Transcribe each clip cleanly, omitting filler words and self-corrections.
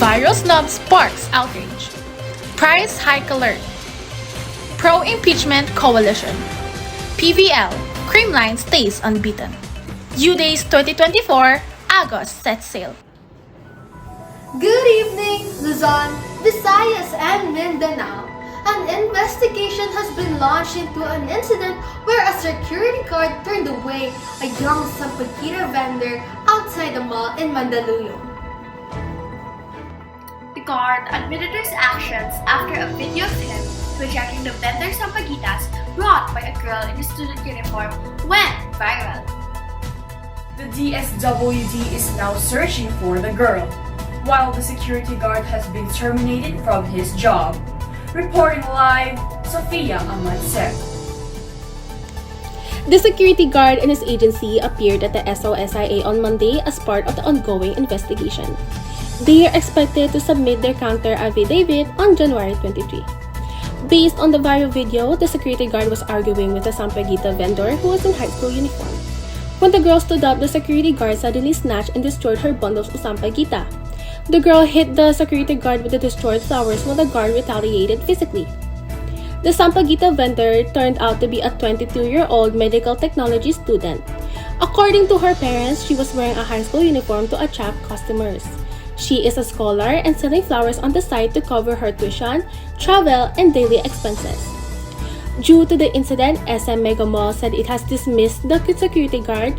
Virus snub sparks outrage. Price hike alert. Pro-impeachment coalition. PVL, Creamline stays unbeaten. U-Days 2024, August sets sail. Good evening, Luzon, Visayas, and Mindanao. An investigation has been launched into an incident where a security guard turned away a young sampaguita vendor outside a mall in Mandaluyong. The guard admitted his actions after a video of him rejecting the vendor sampaguitas brought by a girl in a student uniform went viral. The DSWD is now searching for the girl, while the security guard has been terminated from his job. Reporting live, Sofia Amansek. The security guard and his agency appeared at the SOSIA on Monday as part of the ongoing investigation. They are expected to submit their counter affidavit on January 23. Based on the viral video, the security guard was arguing with a sampaguita vendor who was in high school uniform. When the girl stood up, the security guard suddenly snatched and destroyed her bundles of sampaguita. The girl hit the security guard with the destroyed flowers while the guard retaliated physically. The sampaguita vendor turned out to be a 22-year-old medical technology student. According to her parents, she was wearing a high school uniform to attract customers. She is a scholar and selling flowers on the side to cover her tuition, travel, and daily expenses. Due to the incident, SM Mega Mall said it has dismissed the security guard.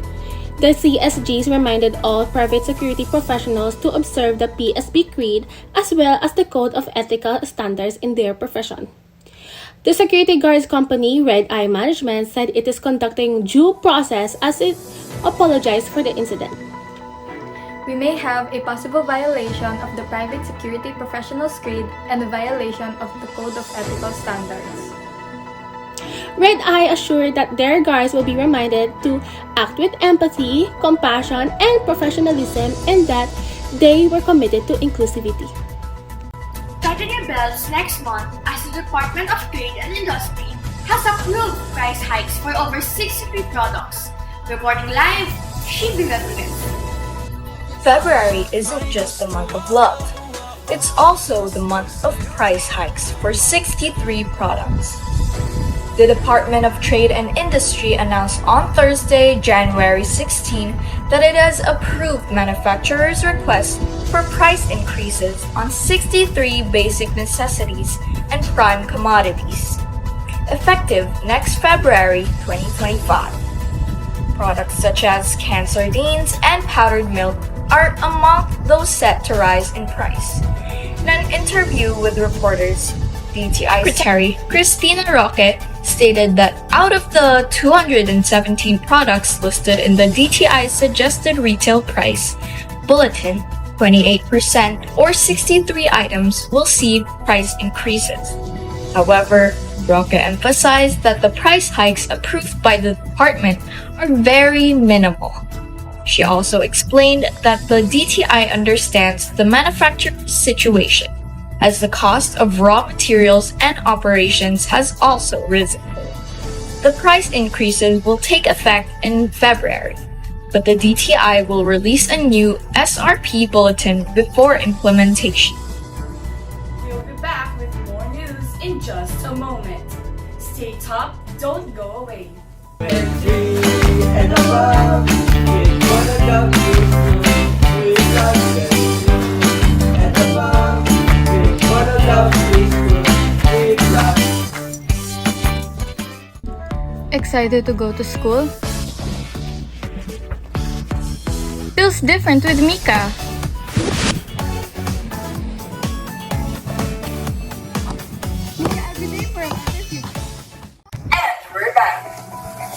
The CSGs reminded all private security professionals to observe the PSB Creed as well as the Code of Ethical Standards in their profession. The security guard's company, Red Eye Management, said it is conducting due process as it apologized for the incident. We may have a possible violation of the Private Security Professionals Creed and a violation of the Code of Ethical Standards. Red Eye assured that their guards will be reminded to act with empathy, compassion, and professionalism, and that they were committed to inclusivity. Tightening bells next month as the Department of Trade and Industry has approved price hikes for over 63 products. Reporting live, Shibi Rodriguez. February isn't just the month of love. It's also the month of price hikes for 63 products. The Department of Trade and Industry announced on Thursday, January 16, that it has approved manufacturers' requests for price increases on 63 basic necessities and prime commodities, effective next February 2025. Products such as canned sardines and powdered milk are among those set to rise in price. In an interview with reporters, DTI Secretary Christina Roque stated that out of the 217 products listed in the DTI suggested retail price bulletin, 28% or 63 items will see price increases. However, Roque emphasized that the price hikes approved by the department are very minimal. She also explained that the DTI understands the manufacturer's situation, as the cost of raw materials and operations has also risen. The price increases will take effect in February, but the DTI will release a new SRP bulletin before implementation. We'll be back with more news in just a moment. Stay top, don't go away. And above, it's one of the we love you. And above, it's one of the we love you. Excited to go to school? Feels different with Mika. And we're back.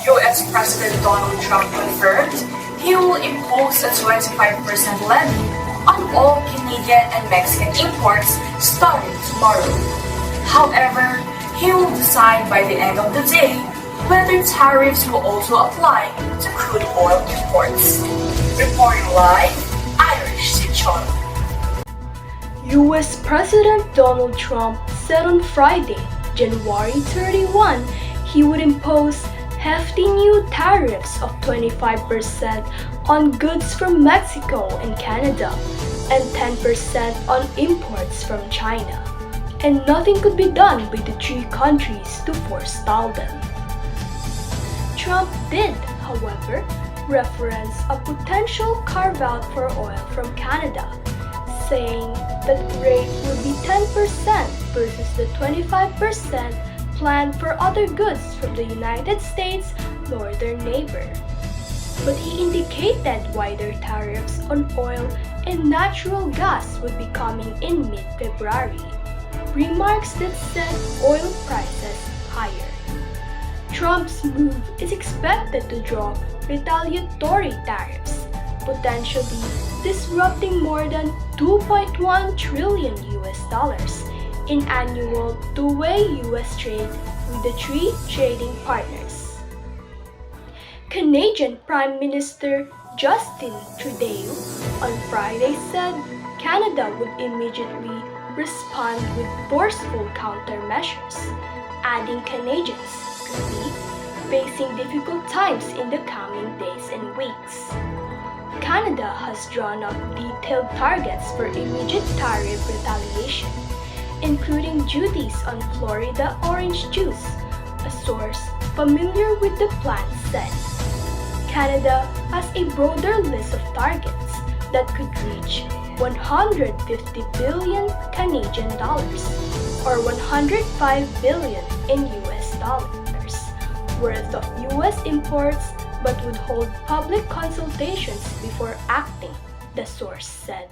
US President Donald Trump confirmed he will impose a 25% levy on all Canadian and Mexican imports starting tomorrow. However, he will decide by the end of the day whether tariffs will also apply to crude oil imports. Reporting live, Irish Sichon. US President Donald Trump said on Friday, January 31, he would impose hefty new tariffs of 25% on goods from Mexico and Canada, and 10% on imports from China. And nothing could be done by the three countries to forestall them. Trump did, however, reference a potential carve-out for oil from Canada, saying that rate would be 10% versus the 25% planned for other goods from the United States' northern neighbor. But he indicated wider tariffs on oil and natural gas would be coming in mid-February, remarks that set oil prices higher. Trump's move is expected to draw retaliatory tariffs, potentially disrupting more than $2.1 trillion in annual two-way US trade with the three trading partners. Canadian Prime Minister Justin Trudeau on Friday said Canada would immediately respond with forceful countermeasures, adding Canadians could be facing difficult times in the coming days and weeks. Canada has drawn up detailed targets for immediate tariff retaliation, including duties on Florida orange juice, a source familiar with the plan said. Canada has a broader list of targets that could reach 150 billion Canadian dollars, or 105 billion in US dollars, worth of US imports, but would hold public consultations before acting, the source said.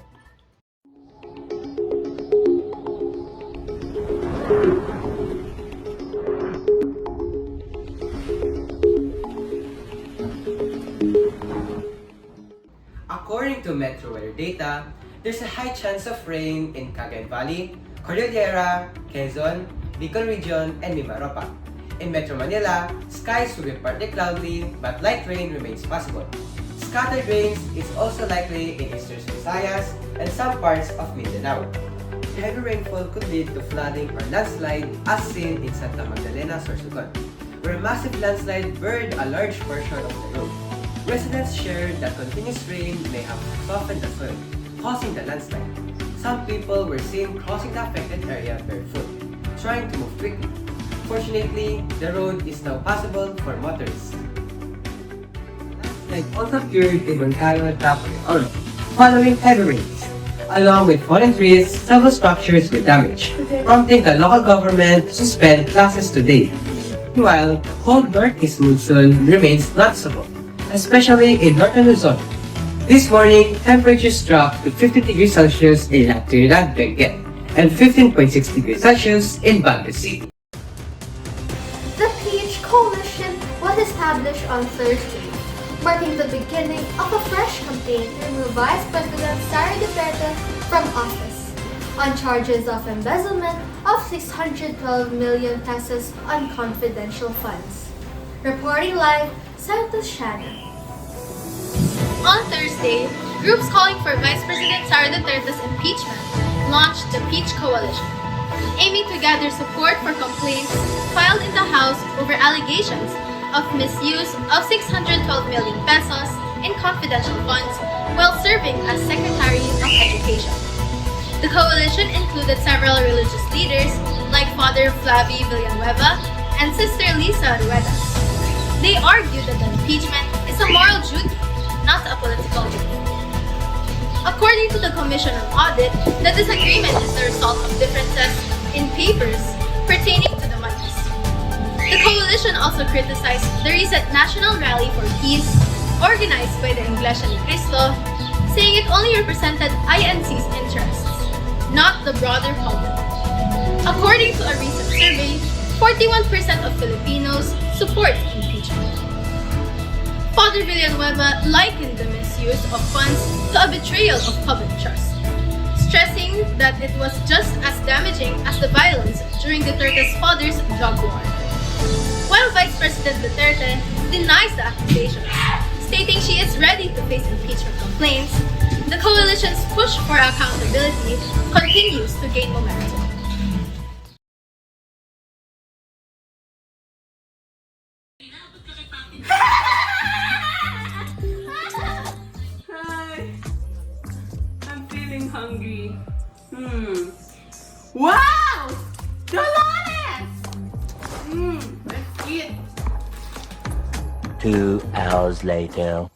According to Metro Weather data, there's a high chance of rain in Cagayan Valley, Cordillera, Quezon, Bicol Region, and Mimaropa. In Metro Manila, skies will be partly cloudy but light rain remains possible. Scattered rains is also likely in eastern Visayas and some parts of Mindanao. Heavy rainfall could lead to flooding or landslide as seen in Santa Magdalena, Sorsogon, where a massive landslide buried a large portion of the road. Residents shared that continuous rain may have softened the soil, causing the landslide. Some people were seen crossing the affected area barefoot, trying to move quickly. Fortunately, the road is now passable for motorists. Landslide also occurred in Montano, Tapos, following heavy rains. Along with fallen trees, several structures were damaged, prompting the local government to suspend classes today. Meanwhile, cold northeast monsoon remains noticeable, especially in northern Luzon. This morning, temperatures dropped to 50 degrees Celsius in La Trinidad, Benguet, and 15.6 degrees Celsius in Baguio City. The Peach Coalition was established on Thursday, marking the beginning of a fresh campaign to remove Vice President Sara Duterte from office on charges of embezzlement of 612 million pesos on confidential funds. Reporting live, Santos Shannon. On Thursday, groups calling for Vice President Sara Duterte's impeachment launched the Peach Coalition, aiming to gather support for complaints filed in the House over allegations of misuse of 612 million pesos in confidential funds while serving as Secretary of Education. The coalition included several religious leaders like Father Flavie Villanueva and Sister Lisa Ruedas. They argued that the impeachment is a moral duty, not a political duty. According to the Commission on Audit, the disagreement is the result of differences in papers pertaining to the monies. The coalition also criticized the recent National Rally for Peace, organized by the Iglesia ni Cristo, saying it only represented INC's interests, not the broader public. According to a recent survey, 41% of Filipinos support impeachment. Father Villanueva likened the misuse of funds to a betrayal of public trust, stressing that it was just as damaging as the violence during Duterte's father's drug war. While Vice President Duterte denies the accusations, stating she is ready to face impeachment complaints, the coalition's push for accountability continues to gain momentum. Hi! I'm feeling feeling hungry. Wow! Dolores! Let's eat. 2 hours later.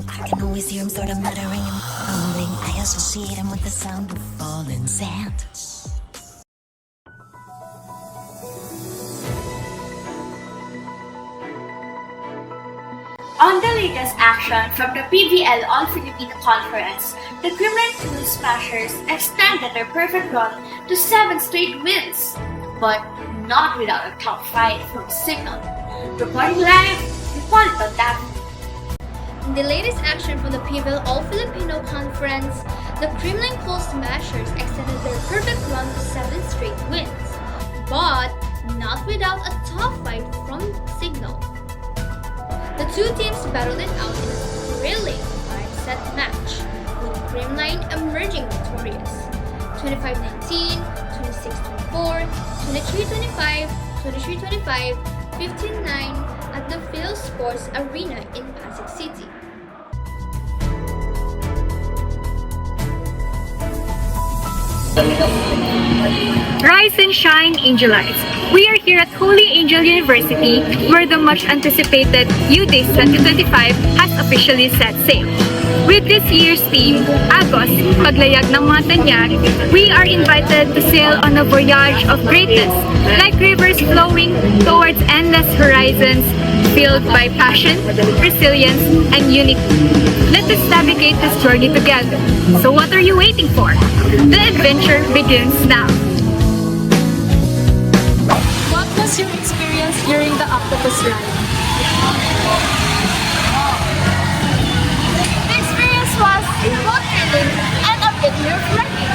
I can always hear him sort of muttering and mumbling. I associate him with the sound of falling sand. On the latest action from the PVL All-Filipino Conference, the Kremlin Pool Smashers extended their perfect run to 7 straight wins, but not without a tough fight from Signal. Reporting live, Hipólito David. In the latest action from the PVL All-Filipino Conference, the Kremlin Pool Smashers extended their perfect run to 7 straight wins, but not without a tough fight from Signal. The two teams battled it out in a thrilling 5-set match, with Kremlin emerging victorious 25-19, 26-24, 23-25, 23-25, 15-9 at the Phil Sports Arena in Pasig City. Rise and shine, Angelites! We are here at Holy Angel University, where the much-anticipated U-Days 2025 has officially set sail. With this year's theme, Agos, Paglayag ng mga Tanyag, we are invited to sail on a voyage of greatness, like rivers flowing towards endless horizons, filled by passion, resilience, and unity. Let us navigate this journey together. So what are you waiting for? The adventure begins now. What was your experience during the octopus ride? The experience was both thrilling and a bit nerve-wracking.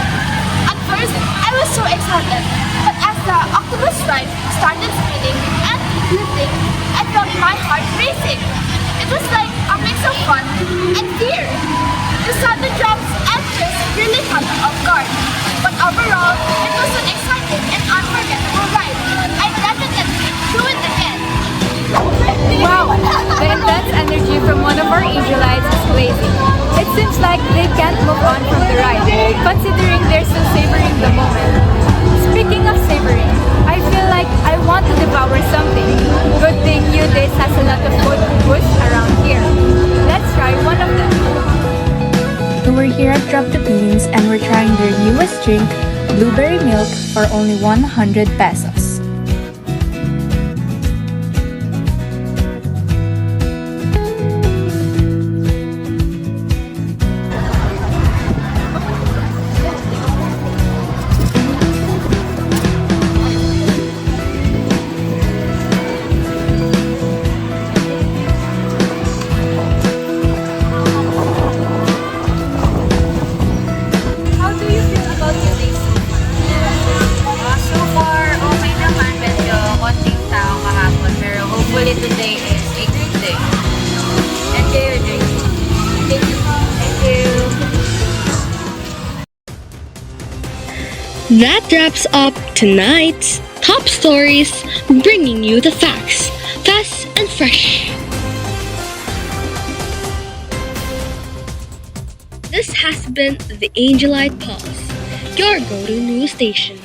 At first, I was so excited, but as the octopus ride started spinning and lifting, I felt my heart racing. It was like a mix of fun and fear. The sudden jumps and twists really caught me off guard, but overall, it was an exciting and unforgettable ride. I definitely do it again. Wow! The intense energy from one of our Angelites is blazing. It seems like they can't move on from the ride, considering they're still savoring the moment. Speaking of savoring, I feel like I want to devour something. Good thing U-Days has a lot of food to push around here. Let's try one of them. We're here at Drop the Beans and we're trying their newest drink, blueberry milk, for only 100 pesos. Today is a good day. Enjoy your day. Thank you. That wraps up tonight's Top Stories, bringing you the facts, fast and fresh. This has been the Angelite Pulse, your go-to news station.